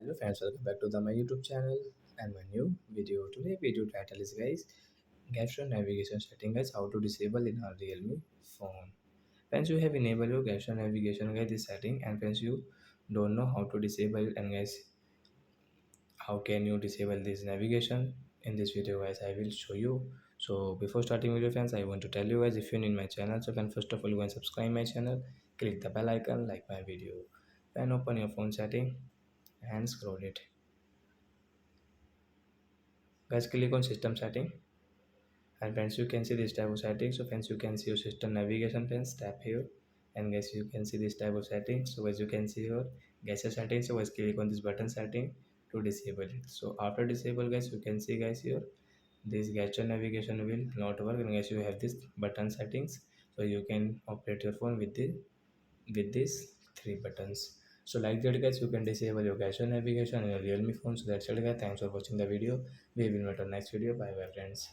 Hello friends, welcome back to my YouTube channel and my new video. Today video title is guys, gesture navigation setting guys, how to disable in our Realme phone. Friends, you have enabled your gesture navigation guys this setting, and friends you don't know how to disable it, and guys how can you disable this navigation. In this video guys I will show you. So before starting video friends, I want to tell you guys, if you're new in my channel, so can first of all go and subscribe my channel, click the bell icon, like my video, then open your phone setting and scroll it. Guys, click on system setting, and friends you can see this type of settings. So friends, you can see your system navigation, friends tap here, and guys you can see this type of settings. So as you can see here, gesture settings. So guys, click on this button setting to disable it. So after disable guys, you can see guys here this gesture navigation will not work, and guys you have this button settings, so you can operate your phone with these three buttons. So like that guys, you can disable your gesture navigation in your Realme phone. So that's it guys, thanks for watching the video. We will meet on next video. Bye bye friends.